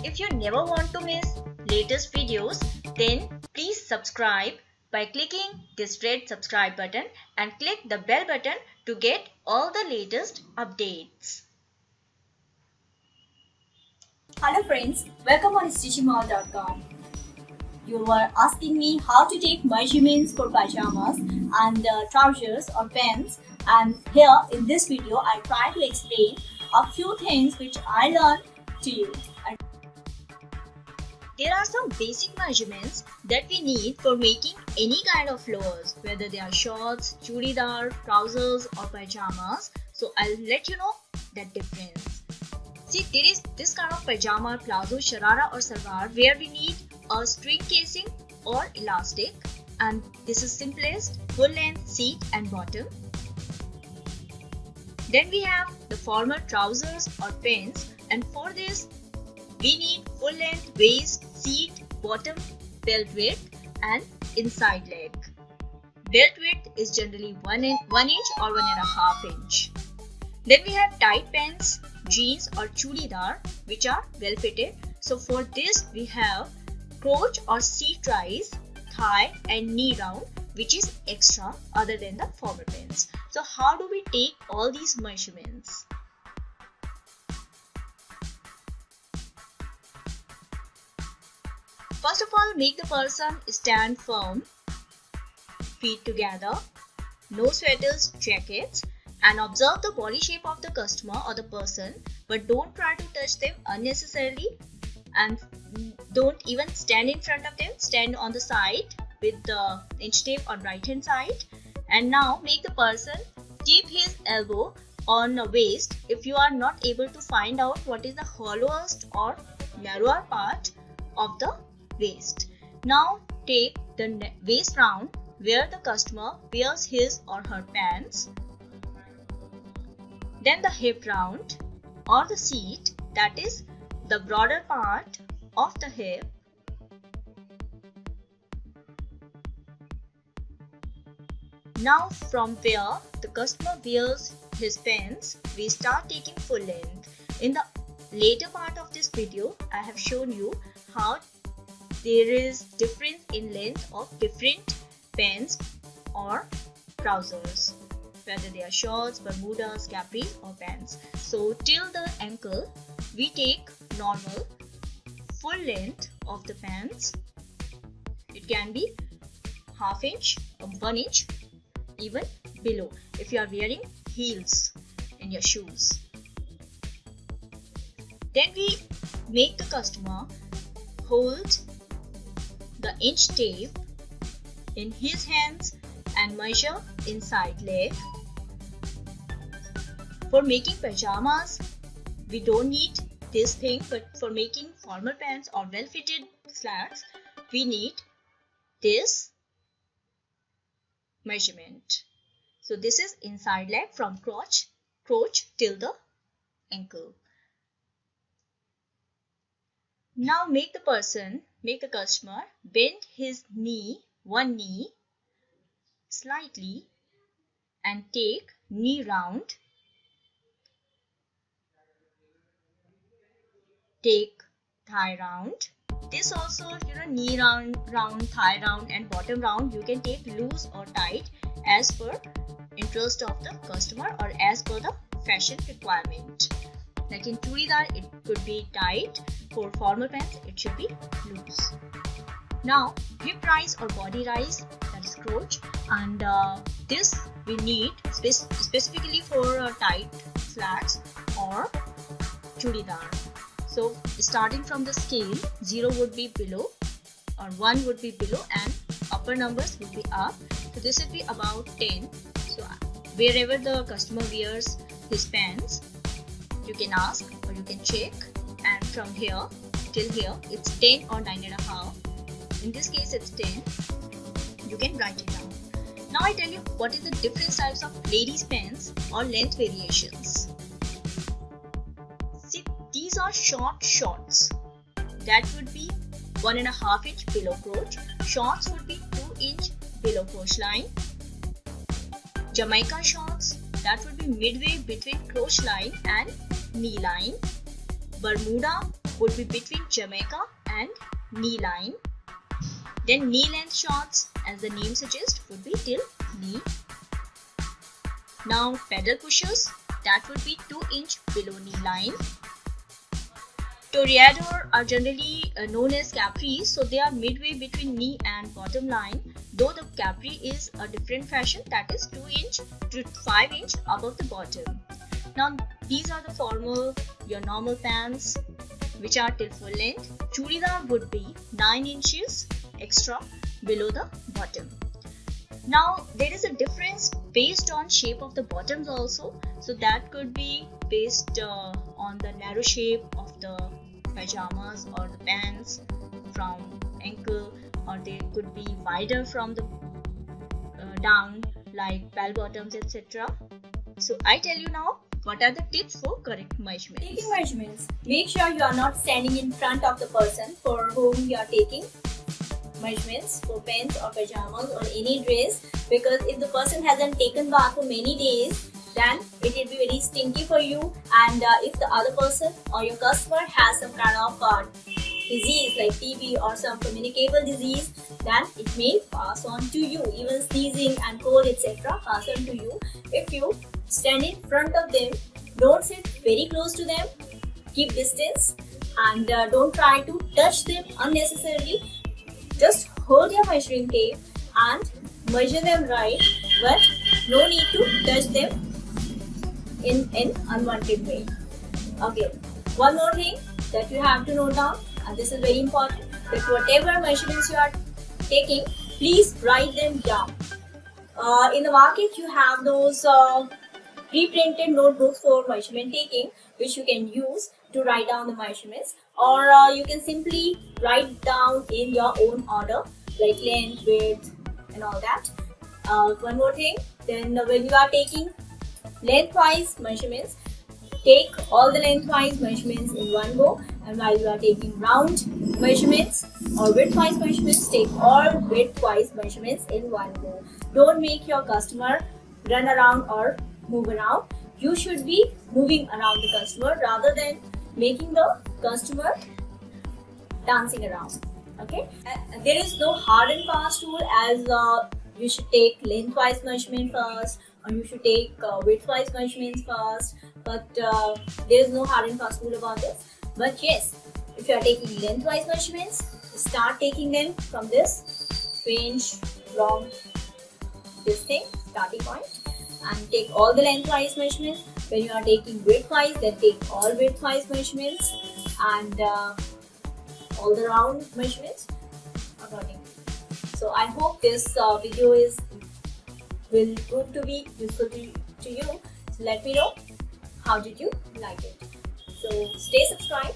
If you never want to miss latest videos, then please subscribe by clicking this red subscribe button and click the bell button to get all the latest updates. Hello friends, welcome on stitchingmall.com. You were asking me how to take measurements for pajamas and trousers or pants, and here in this video I try to explain a few things which I learned to you. There are some basic measurements that we need for making any kind of lowers, whether they are shorts, churidar, trousers or pajamas. So I'll let you know that difference. See, there is this kind of pajama, palazzo, sharara or salwar where we need a string casing or elastic, and this is simplest, full length, seat and bottom. Then we have the formal trousers or pants, and for this we need full length, waist, seat, bottom, belt width and inside leg. Belt width is generally 1 inch or 1.5 inch. Then we have tight pants, jeans or churidar which are well fitted. So for this we have crotch or seat rise, thigh and knee round which is extra other than the formal pants. So how do we take all these measurements? First of all, make the person stand firm, feet together, no sweaters, jackets, and observe the body shape of the customer or the person, but don't try to touch them unnecessarily and don't even stand in front of them. Stand on the side with the inch tape on right hand side, and now make the person keep his elbow on the waist if you are not able to find out what is the hollowest or narrower part of the waist. Now take the waist round where the customer wears his or her pants. Then the hip round or the seat, that is the broader part of the hip. Now from where the customer wears his pants, we start taking full length. In the later part of this video, I have shown you how there is difference in length of different pants or trousers, whether they are shorts, bermudas, capris or pants. So till the ankle we take normal full length of the pants. It can be half inch or 1 inch, even below if you are wearing heels in your shoes. Then we make the customer hold the inch tape in his hands and measure inside leg. For making pajamas, we don't need this thing, but for making formal pants or well-fitted slacks, we need this measurement. So this is inside leg from crotch till the ankle. Now make the customer bend his one knee slightly and take knee round. Take thigh round. This also, knee round, thigh round and bottom round you can take loose or tight as per interest of the customer or as per the fashion requirement. Like in churidar it could be tight, for formal pants it should be loose. Now hip rise or body rise, that is crotch, and this we need specifically for tight slacks or churidar. So starting from the scale, 0 would be below or 1 would be below and upper numbers would be up. So this would be about 10. So wherever the customer wears his pants, you can ask or you can check, and from here till here it's 10 or 9.5. In this case it's 10. You can write it down. Now I tell you what is the different types of ladies pants or length variations. See, these are shorts. That would be 1.5 inch below crotch. Shorts would be 2 inch below crotch line. Jamaica shorts, that would be midway between crotch line and knee line. Bermuda would be between Jamaica and knee line. Then knee length shorts, as the name suggests, would be till knee. Now pedal pushers, that would be 2-inch below knee line. Toreador are generally known as capris, so they are midway between knee and bottom line, though the capri is a different fashion, that is 2-inch to 5-inch above the bottom. Now these are the formal, your normal pants which are till full length. Churidar would be 9 inches extra below the bottom. Now there is a difference based on shape of the bottoms also, so that could be based on the narrow shape of the pajamas or the pants from ankle, or they could be wider from the down like bell bottoms, etc. So I tell you now what are the tips for correct measurements. Taking measurements. Make sure you are not standing in front of the person for whom you are taking measurements for pants or pajamas or any dress, because if the person hasn't taken bath for many days, then it will be very stinky for you, and if the other person or your customer has some kind of disease like TB or some communicable disease, then it may pass on to you. Even sneezing and cold, etc. pass on to you. If you stand in front of them, don't sit very close to them, keep distance, and don't try to touch them unnecessarily. Just hold your measuring tape and measure them right, but no need to touch them in an unwanted way. Okay, one more thing that you have to note down, and this is very important, that whatever measurements you are taking, please write them down. In the market you have those pre-printed notebooks for measurement taking, which you can use to write down the measurements, or you can simply write down in your own order like length, width and all that. One more thing, then when you are taking lengthwise measurements, take all the lengthwise measurements in one go, and while you are taking round measurements or widthwise measurements, take all widthwise measurements in one go. Don't make your customer run around or move around. You should be moving around the customer rather than making the customer dancing around. Okay, there is no hard and fast rule as you should take lengthwise measurement first or you should take widthwise measurements first, but there is no hard and fast rule about this. But yes, if you are taking lengthwise measurements, start taking them from this range from this thing, starting point, and take all the lengthwise measurements. When you are taking widthwise, then take all widthwise measurements and all the round measurements accordingly. So I hope this video will prove to be useful to you. So let me know how did you like it. So stay subscribed